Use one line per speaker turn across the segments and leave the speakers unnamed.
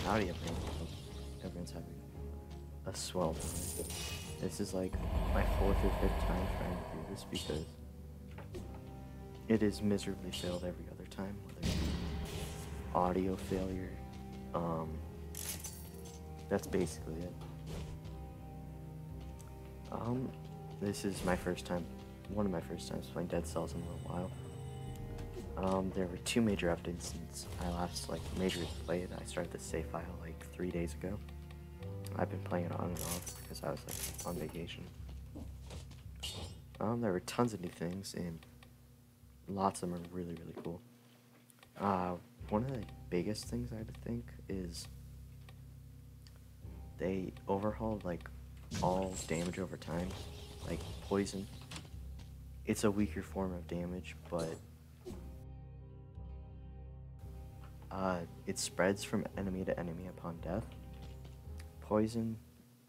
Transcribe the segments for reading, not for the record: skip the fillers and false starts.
howdy everyone. Hope everyone's having a swell time. This is like my 4th or 5th time trying to do this because it is miserably failed every other time, whether it be audio failure. That's basically it. This is my first time, one of my first times playing Dead Cells in a little while. There were 2 major updates since I last majorly played. I started the save file 3 days ago. I've been playing it on and off because I was on vacation. There were tons of new things and lots of them are really cool. One of the biggest things I would think is they overhauled all damage over time, like poison. It's a weaker form of damage, but it spreads from enemy to enemy upon death. Poison,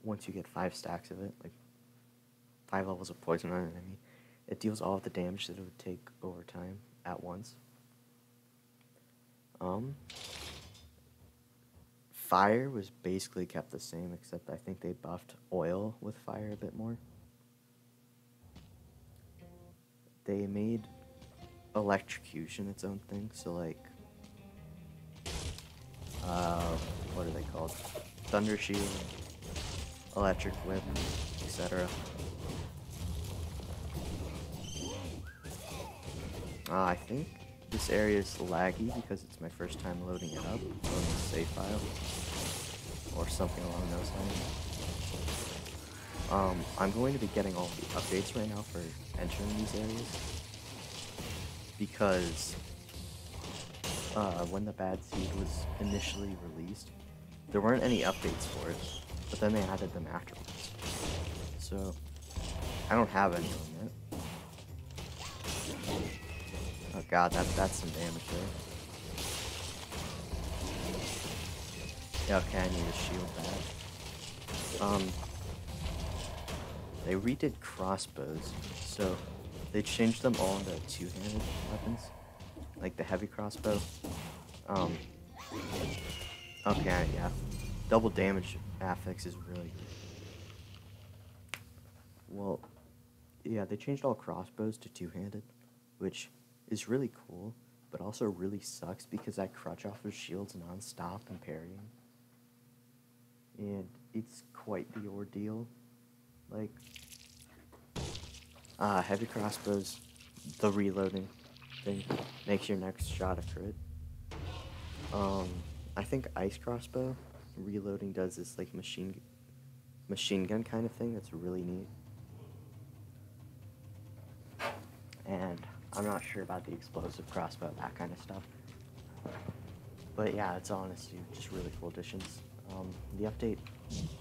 once you get 5 stacks of it, 5 levels of poison on an enemy, it deals all of the damage that it would take over time at once. Fire was basically kept the same, except I think they buffed oil with fire a bit more. They made electrocution its own thing, so what are they called? Thunder Shield, Electric Whip, etc. I think this area is laggy because it's my first time loading it up on the save file, or something along those lines. I'm going to be getting all the updates right now for entering these areas, because when the Bad Seed was initially released, there weren't any updates for it, but then they added them afterwards. So, I don't have any of them yet. Oh god, that's some damage there. Yeah, okay, I need a shield back. They redid crossbows, so they changed them all into 2-handed weapons, like the heavy crossbow. Okay, yeah. Double damage affix is really good. Well, yeah, they changed all crossbows to 2-handed, which is really cool, but also really sucks because I crutch off their shields non-stop and parrying. And it's quite the ordeal. Heavy crossbows, the reloading thing makes your next shot a crit. I think ice crossbow reloading does this machine gun kind of thing that's really neat. And I'm not sure about the explosive crossbow, that kind of stuff. But yeah, it's honestly just really cool additions. The update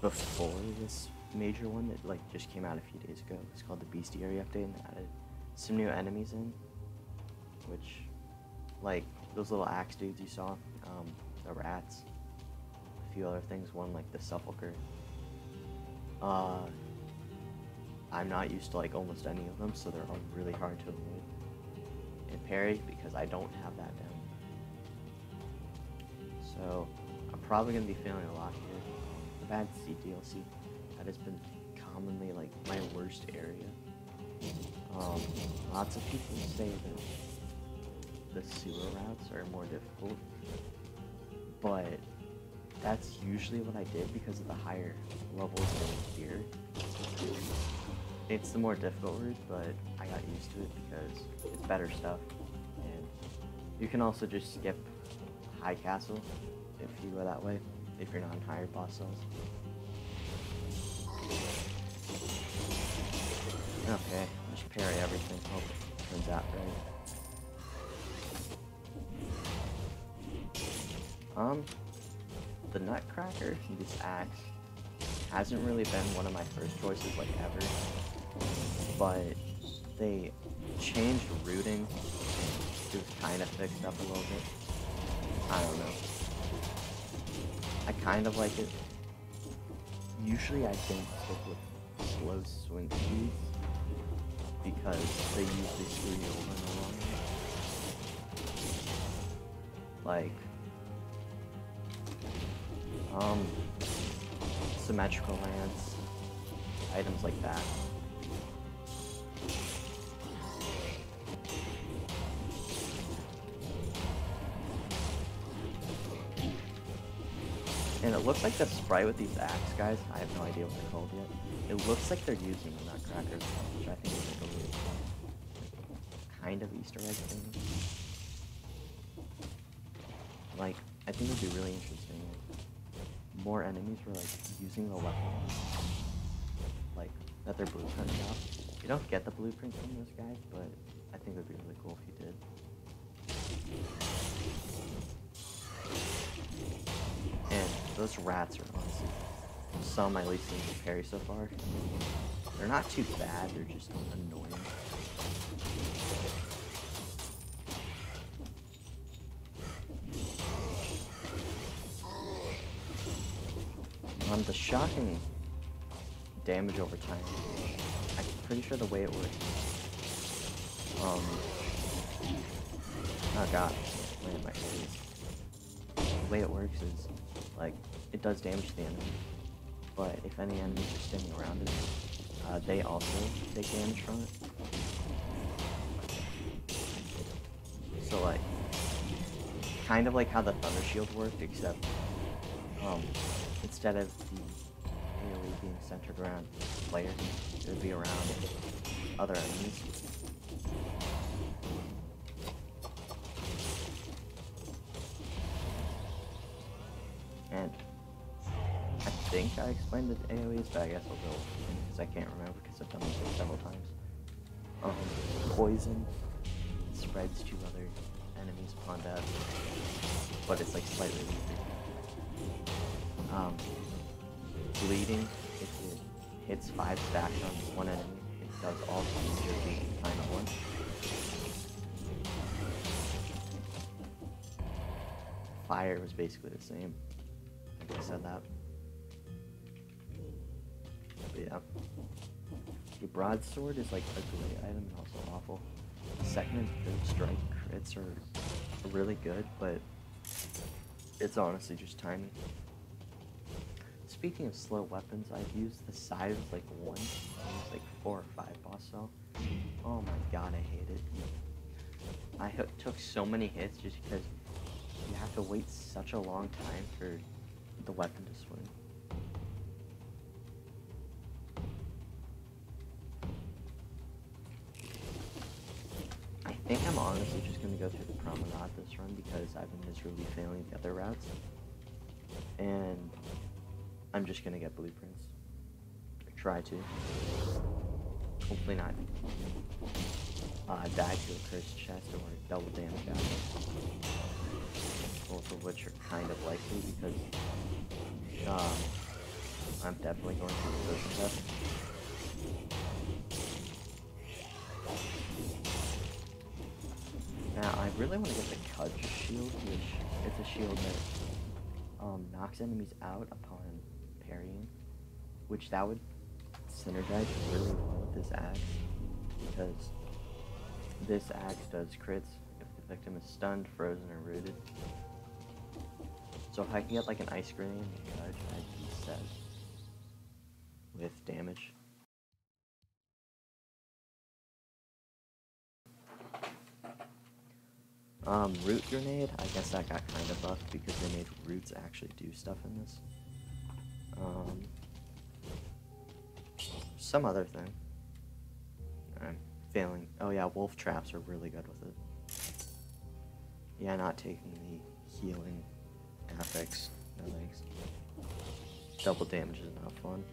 before this major one that just came out a few days ago, it's called the Bestiary update, and they added some new enemies in, which those little axe dudes you saw, the rats, a few other things, one the sepulcher. I'm not used to almost any of them, so they're all really hard to avoid and parry because I don't have that down. So I'm probably gonna be failing a lot here. The Bad Seed DLC, that has been commonly my worst area. Lots of people say that the sewer routes are more difficult, but that's usually what I did because of the higher levels of gear. It's the more difficult route, but I got used to it because it's better stuff. And you can also just skip High Castle if you go that way, if you're not in higher boss cells. Okay, just parry everything. Hope it turns out right. The Nutcracker, this axe, hasn't really been one of my first choices ever, but they changed routing. It was kind of fixed up a little bit. I don't know. I kind of like it. Usually I don't stick with slow swing speeds because they usually screw you over in the long run. Um, Symmetrical lance, items like that. And it looks like the sprite with these axe guys, I have no idea what they're called yet. It looks like they're using the nutcrackers, which I think is like a really cool kind of Easter egg thing. Like, I think it would be really interesting if more enemies were like using the weapons, like that they're blueprinting out. You don't get the blueprint from those guys, but I think it would be really cool if you did. And those rats are honestly some I at least seen to parry so far. They're not too bad, they're just annoying. The shocking damage over time, I'm pretty sure the way it works, oh god, land my face. The way it works is, like, it does damage to the enemy, but if any enemies are standing around it, they also take damage from it. So, like, kind of like how the Thunder Shield worked, except, instead of the AoE being centered around the player, it would be around other enemies. And I think I explained the AoEs, but I guess I'll go because I can't remember because I've done this several times. Poison spreads to other enemies upon death, but it's like slightly weaker. Bleeding, if it hits 5 stacks on one enemy, it does all damage at the time at once. Fire was basically the same. I think I said that. But yeah. The broadsword is like a great item and also awful. The second and third strike crits are really good, but it's honestly just timing. Speaking of slow weapons, I've used the scythe like once. I used like 4 or 5 boss cell. Oh my god, I hate it. I took so many hits just because you have to wait such a long time for the weapon to swing. I think I'm honestly just going to go through the promenade this run because I've been miserably failing the other routes. And I'm just going to get blueprints. Or try to. Hopefully not. Die to a cursed chest or double damage out of it. Both of which are kind of likely because I'm definitely going to the prison death. Now, I really want to get the Cudge shield, which it's a shield that knocks enemies out upon parrying, which that would synergize really well with this axe, because this axe does crits if the victim is stunned, frozen, or rooted. So if I can get like an ice grenade and a Cudge, I'd be set with damage. Root grenade, I guess that got kind of buffed because they made roots actually do stuff in this. Some other thing. I'm failing. Oh yeah, wolf traps are really good with it. Yeah, not taking the healing affix. No thanks. Double damage is not fun.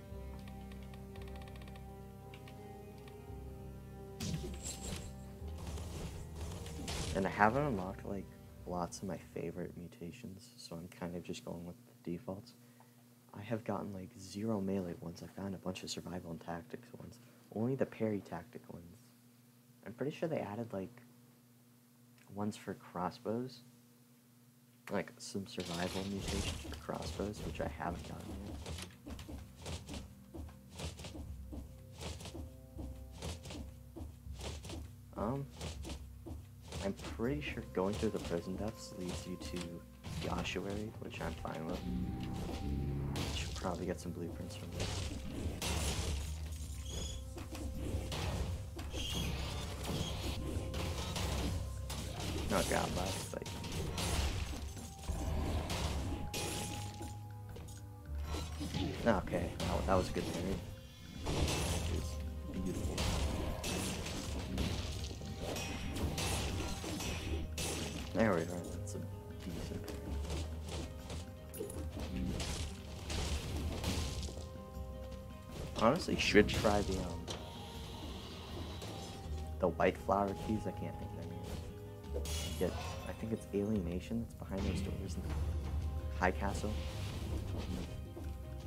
And I haven't unlocked like lots of my favorite mutations, so I'm kind of just going with the defaults. I have gotten like 0 melee ones. I found a bunch of survival and tactics ones. Only the parry tactic ones. I'm pretty sure they added like ones for crossbows. Like some survival mutations for crossbows, which I haven't gotten yet. I'm pretty sure going through the prison deaths leads you to the ossuary, which I'm fine with. Should probably get some blueprints from this. Oh god, last fight. Okay, that was a good parry. It's beautiful. There we are, that's a decent parry. Honestly, should try the white flower keys. I can't think of any. Get, I think it's Alienation that's behind those doors in the High Castle.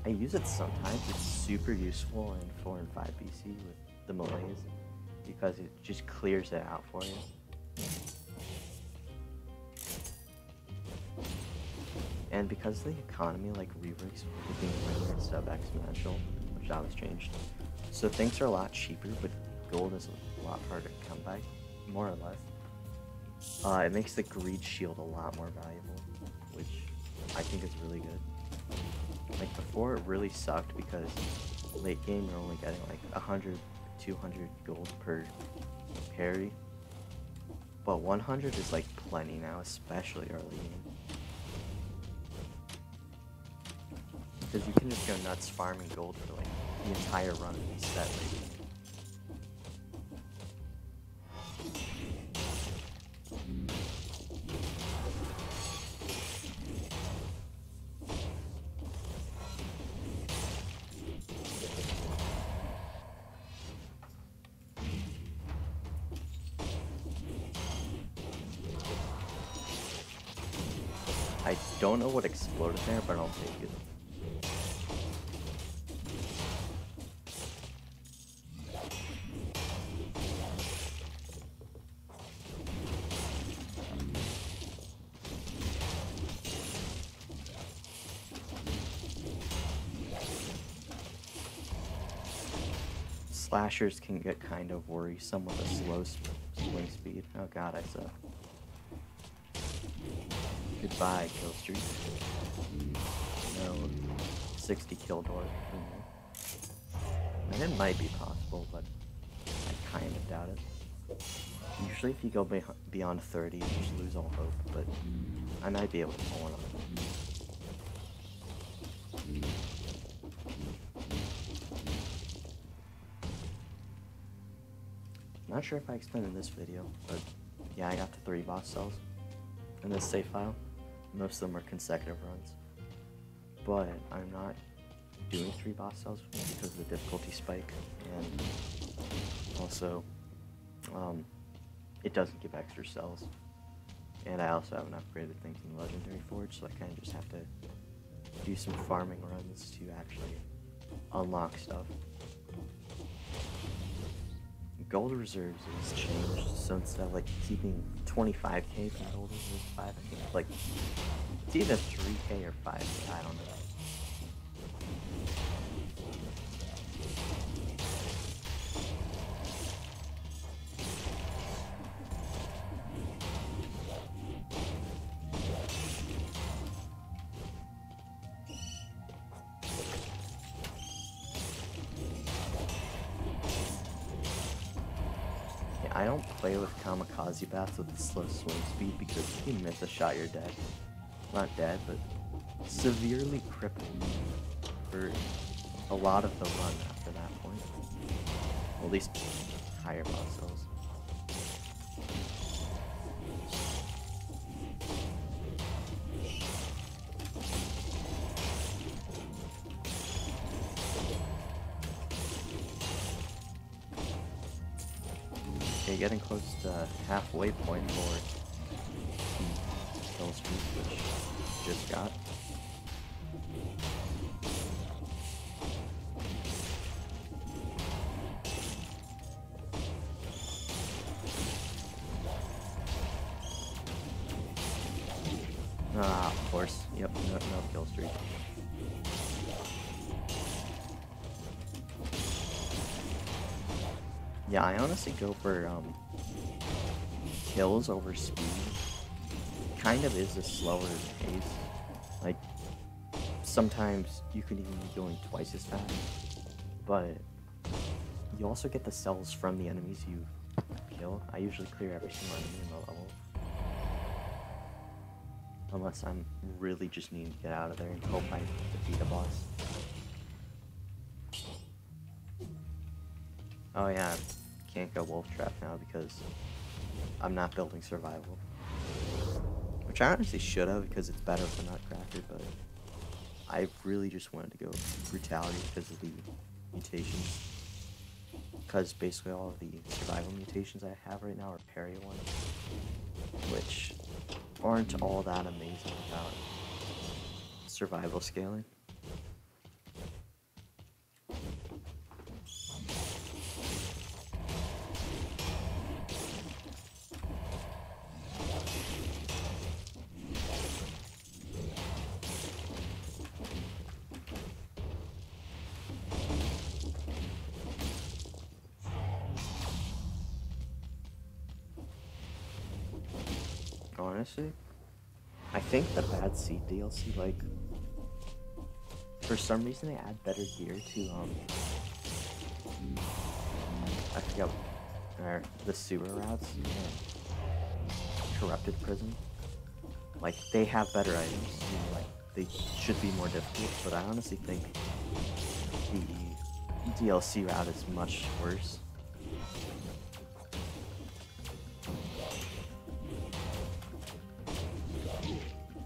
I use it sometimes. It's super useful in 4 and 5 BC with the melees because it just clears it out for you. And because the economy like reworks with being linear instead of exponential, which that was changed, so things are a lot cheaper, but gold is a lot harder to come by, more or less. It makes the greed shield a lot more valuable, which I think is really good. Like before, it really sucked because late game you're only getting like 100, 200 gold per parry, but 100 is like plenty now, especially early game. Because you can just go nuts farming gold for like the entire run of the set late game. I don't know what exploded there, but I'll take it. Slashers can get kind of worrisome with a slow swing speed. Oh god, I suck. Goodbye, kill streak. No 60 kill door for me. I mean, it might be possible, but I kind of doubt it. Usually if you go beyond 30, you just lose all hope, but I might be able to pull one off. Not sure if I explained in this video, but yeah, I got to 3 boss cells in this save file. Most of them are consecutive runs, but I'm not doing 3 boss cells because of the difficulty spike, and also it doesn't give extra cells, and I also haven't upgraded things in the Legendary Forge, so I kind of just have to do some farming runs to actually unlock stuff. Gold reserves is changed, so instead of like keeping 25k from gold reserves 5, I think like it's either 3k or 5k, I don't know. I don't play with kamikaze bats with the slow swing speed because if you miss a shot, you're dead. Not dead, but severely crippled for a lot of the run after that point. Well, at least higher boss cells. Okay, getting close to halfway point for the kill streak, which just got. Ah, of course. Yep, no kill streak. Yeah, I honestly go for kills over speed. kind of is a slower pace. Like, sometimes you could even be going twice as fast, but you also get the cells from the enemies you kill. I usually clear every single enemy in the level. Unless I'm really just needing to get out of there and hope I defeat a boss. Oh yeah, I can't go wolf trap now because I'm not building survival. Which I honestly should have because it's better for Nutcracker, but I really just wanted to go brutality because of the mutations. Because basically all of the survival mutations I have right now are parry ones, which aren't all that amazing without survival scaling. Honestly, I think the Bad Seed DLC, like, for some reason they add better gear to, I forget, the sewer routes and Corrupted Prison. Like, they have better items, and, like, they should be more difficult, but I honestly think the DLC route is much worse.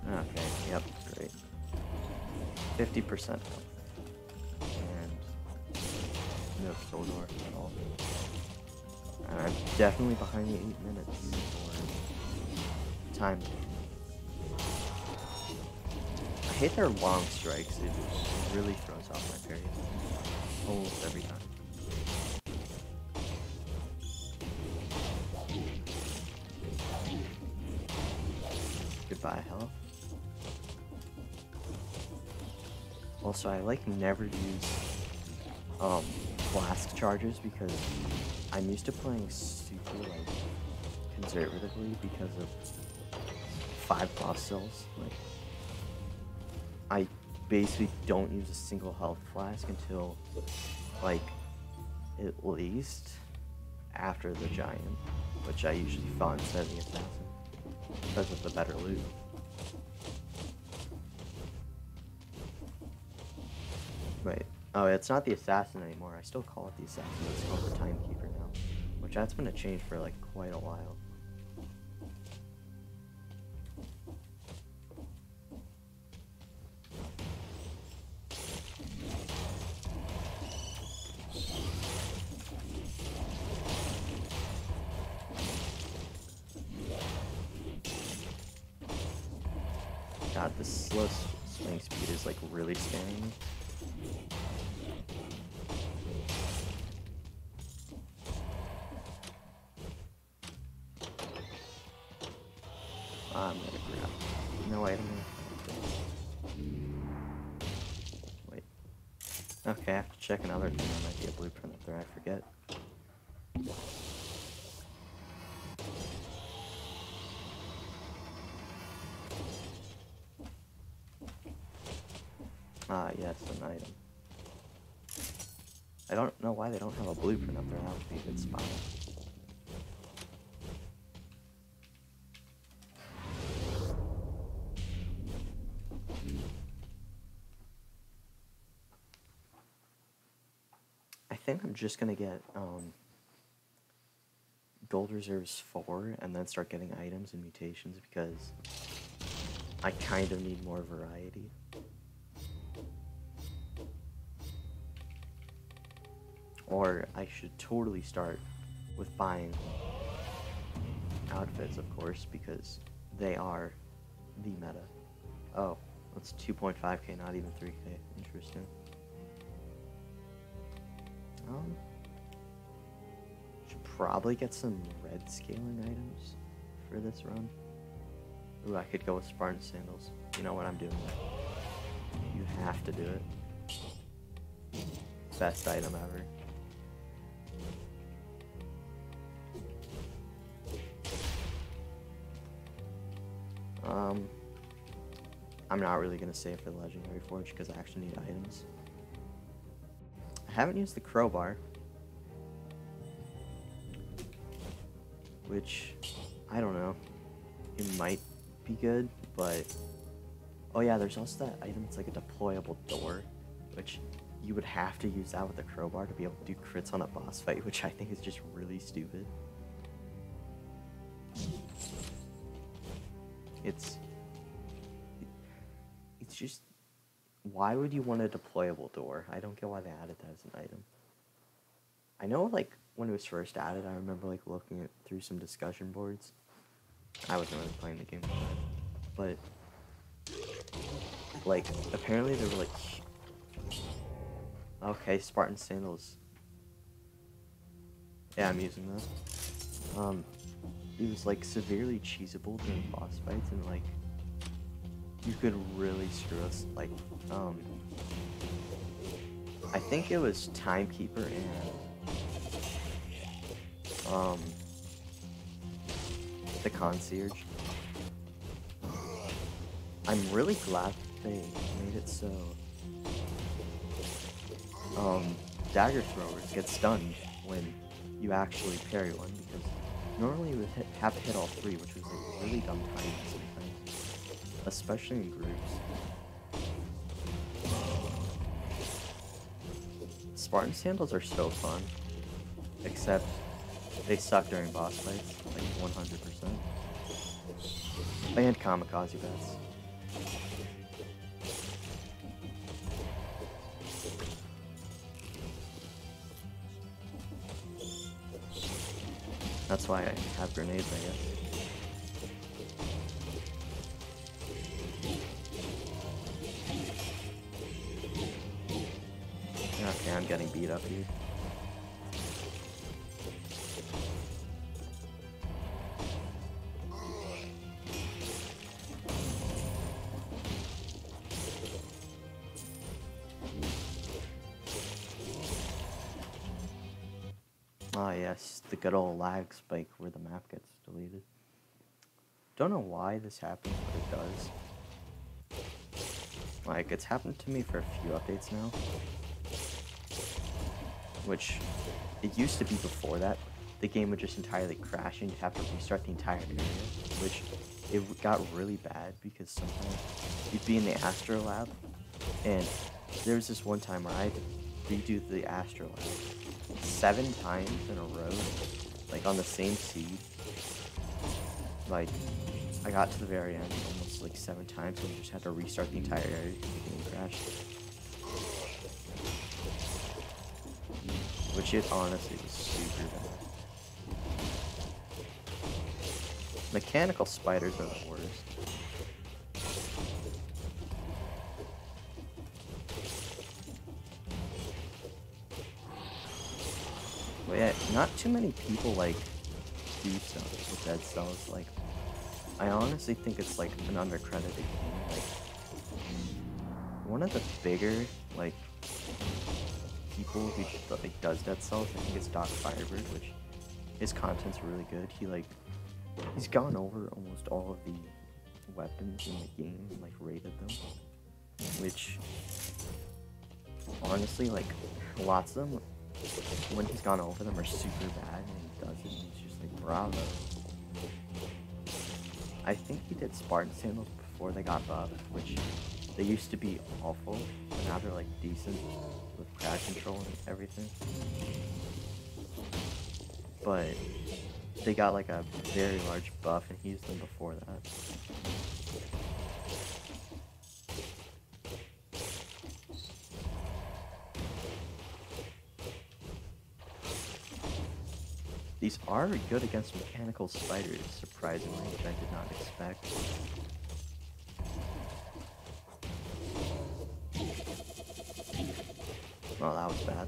Okay, yep, great. 50% health. And no kill door at all. And I'm definitely behind the 8 minutes for time. I hate their long strikes, it really throws off my parry almost every time. Goodbye, health. Also, I like never use flask charges because I'm used to playing super like conservatively because of 5 boss cells. Like, I basically don't use a single health flask until like at least after the giant, which I usually fought instead of the assassin because of the better loot. Wait, oh, it's not the assassin anymore. I still call it the assassin, but it's called the timekeeper now, which that's been a change for like quite a while. God, this slow swing speed is like really scaring me. I'm gonna grab no item. Wait. Okay, I have to check another thing. There might be a blueprint up there. I forget. Ah, yes, an item. I don't know why they don't have a blueprint up there. That would be a good spot. I think I'm just gonna get gold reserves 4 and then start getting items and mutations because I kind of need more variety. Or I should totally start with buying outfits, of course, because they are the meta. Oh, that's 2.5k, not even 3k. Interesting. Should probably get some red scaling items for this run. Ooh, I could go with Spartan sandals. You know what I'm doing? You have to do it. Best item ever. Um, I'm not really gonna save for the Legendary Forge because I actually need items. I haven't used the crowbar, which, I don't know, it might be good, but... Oh yeah, there's also that item, it's like a deployable door, which you would have to use that with the crowbar to be able to do crits on a boss fight, which I think is just really stupid. It's just, why would you want a deployable door? I don't get why they added that as an item. I know, like, when it was first added, I remember, like, looking through some discussion boards. I wasn't really playing the game, but, like, apparently there were, like, okay, Spartan sandals. Yeah, I'm using those. It was, like, severely cheesable during boss fights, and, like, you could really screw us, like, I think it was Timekeeper and, the Concierge. I'm really glad they made it so, dagger throwers get stunned when you actually parry one, because normally you would have to hit all three, which was, like, really dumb timing sometimes, especially in groups. Spartan sandals are so fun, except they suck during boss fights, like 100%. And kamikaze bats. That's why I have grenades, I guess. Okay, I'm getting beat up here. Ah yes, the good old lag spike where the map gets deleted. Don't know why this happens, but it does. Like, it's happened to me for a few updates now. Which, it used to be before that, the game would just entirely crash and you'd have to restart the entire area. Which, it got really bad because sometimes you'd be in the Astro Lab, and there was this one time where I had to redo the Astro Lab 7 times in a row, like on the same seed. Like, I got to the very end almost like 7 times and we just had to restart the entire area because the game crashed. Which it honestly was super bad. Mechanical spiders are the worst. But yeah, not too many people, like, do stuff with dead cells. Like, I honestly think it's, like, an undercredited game. Like, one of the bigger, like, people who, like, does dead cells, I think it's Doc Firebird, which his content's really good. He's gone over almost all of the weapons in the game and, like, rated them. Which, honestly, like, lots of them, when he's gone over them, are super bad, and he does it, and he's just like, bravo. I think he did Spartan sandals before they got buffed, which they used to be awful, but now they're, like, decent with crowd control and everything. But they got, like, a very large buff, and he used them before that. These are good against mechanical spiders, surprisingly, which I did not expect. Oh, that was bad.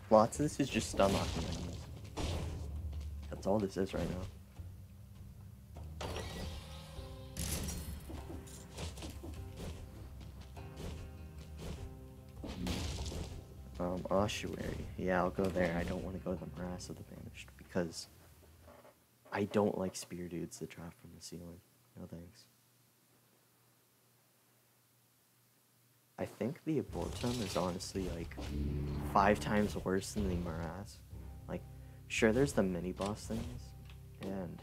Lots of this is just stun locking enemies. That's all this is right now. Ossuary. Yeah, I'll go there. I don't want to go to the Morass of the Banished because I don't like spear dudes that drop from the ceiling. No thanks. I think the Abortum is honestly like 5 times worse than the Morass. Like, sure, there's the mini boss things and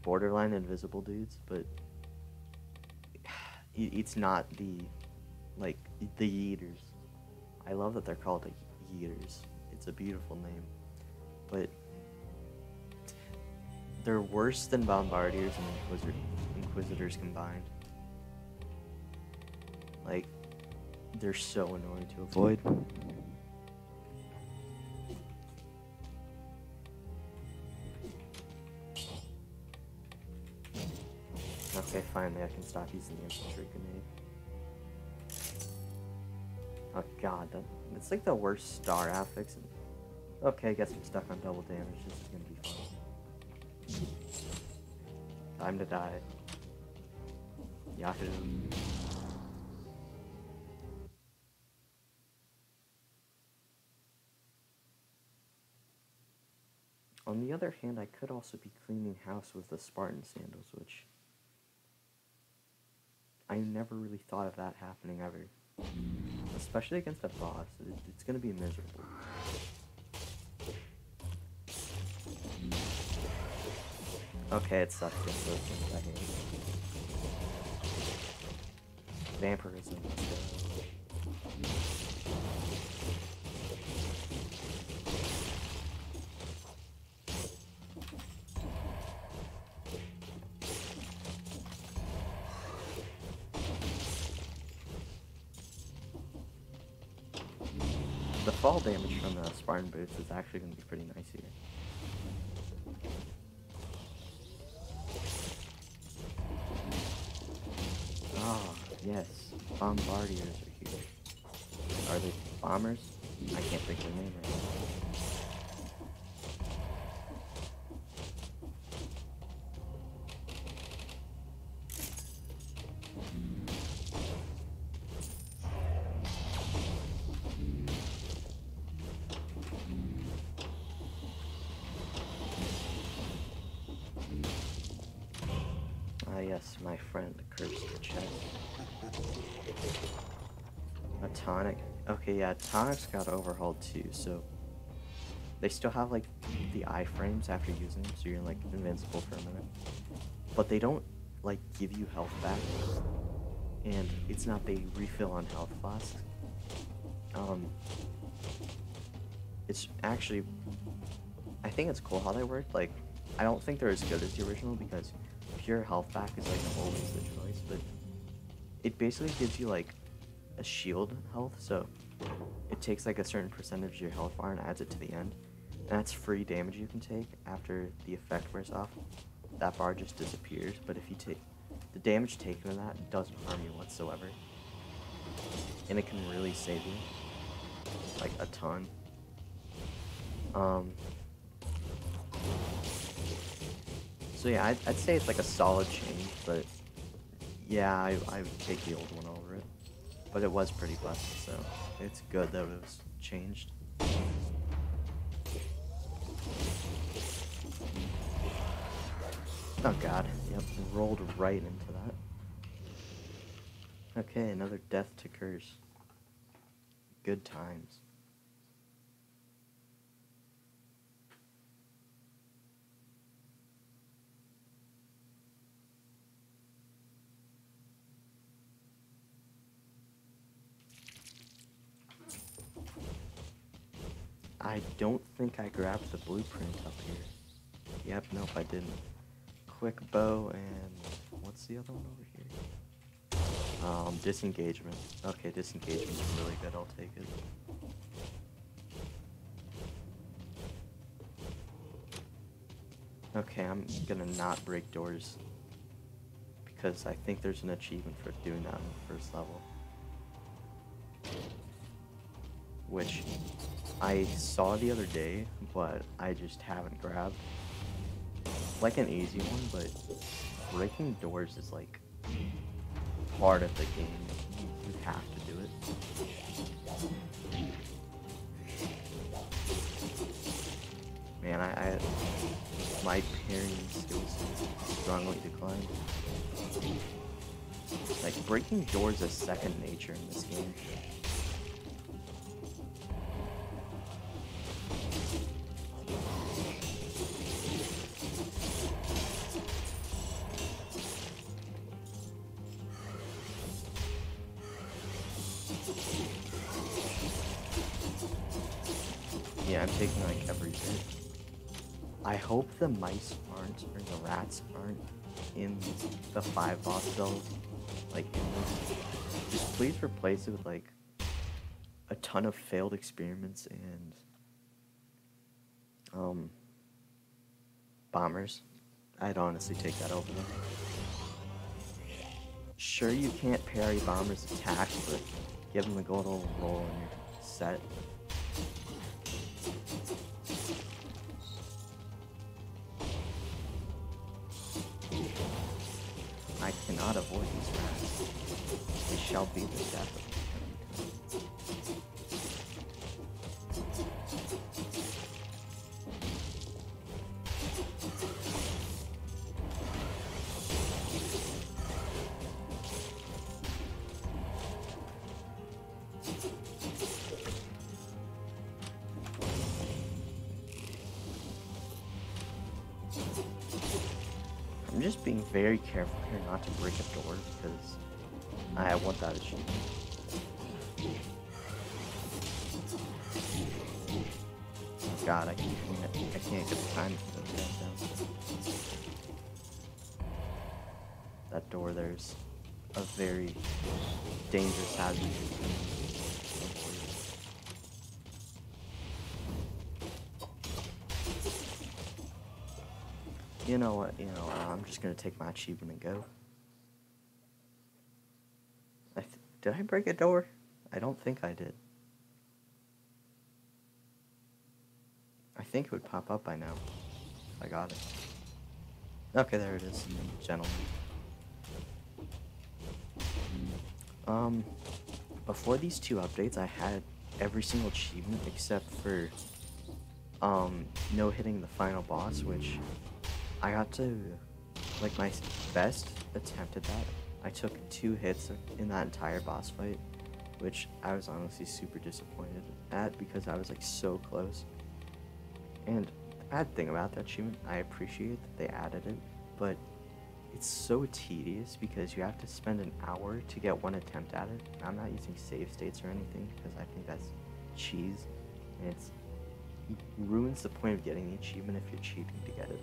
borderline invisible dudes, but it's not the Yeeters. I love that they're called Yeeters. It's a beautiful name, but they're worse than Bombardiers and Inquisitors combined. Like, they're so annoying to avoid. Okay, finally I can stop using the infantry grenade. Oh god, that's like the worst star affix. Okay, I guess I'm stuck on double damage. This is gonna be fun. Time to die. Yahoo. On the other hand, I could also be cleaning house with the Spartan sandals, which I never really thought of that happening ever. Especially against a boss. It's gonna be miserable. Okay, it sucks against those things I hate. Vampirism. The fall damage from the Spartan boots is actually going to be pretty nice here. Oh, yes. Bombardiers are here. Are they bombers? I can't think of their name right now. Ah, yes, my friend, the cursed chest. A tonic. Okay, yeah, tonics got overhauled too, so they still have like the iframes after using them, so you're like invincible for a minute. But they don't like give you health back, and it's not they refill on health flasks. It's actually, I think it's cool how they work. Like, I don't think they're as good as the original because pure health back is like always the choice, but it basically gives you like a shield health, so it takes like a certain percentage of your health bar and adds it to the end, and that's free damage you can take after the effect wears off. That bar just disappears, but if you take the damage taken in that, it doesn't harm you whatsoever, and it can really save you like a ton. So yeah, I'd say it's like a solid change, but yeah, I would take the old one over it. But it was pretty busted, so it's good that it was changed. Oh god, yep, rolled right into that. Okay, another death to curse. Good times. I don't think I grabbed the blueprint up here. Yep, nope, I didn't. Quick bow and what's the other one over here? Disengagement. Okay, disengagement's really good, I'll take it. Okay, I'm gonna not break doors because I think there's an achievement for doing that on the first level. Which I saw the other day, but I just haven't grabbed. Like an easy one, but breaking doors is like part of the game. You have to do it. Man, my parrying skills strongly declined. Like, breaking doors is second nature in this game. Yeah, I'm taking like every bit. I hope the mice aren't, or the rats aren't, in the 5 boss cells, like in this. Just please replace it with like a ton of failed experiments and bombers. I'd honestly take that over them. Sure, you can't parry bombers' attacks, but give them a good old roll and you're set. I cannot avoid these rats. They shall be the death of me. I'm just being very careful here not to break a door because I want that achievement. Oh God, I can't get the time to put that down. That door there's a very dangerous hazard. You know what? I'm just gonna take my achievement and go. Did I break a door? I don't think I did. I think it would pop up by now. I got it. Okay, there it is, gentlemen. Before these 2 updates, I had every single achievement except for, no hitting the final boss, which I got to, like, my best attempt at that. I took 2 hits in that entire boss fight, which I was honestly super disappointed at because I was, like, so close. And the bad thing about that achievement, I appreciate that they added it, but it's so tedious because you have to spend an hour to get 1 attempt at it. I'm not using save states or anything because I think that's cheese, and it ruins the point of getting the achievement if you're cheating to get it.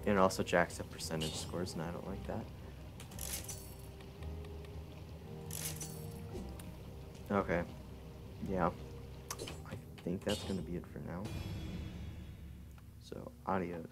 And it also jacks up percentage scores, and I don't like that. Okay. Yeah. I think that's gonna be it for now. So, adios.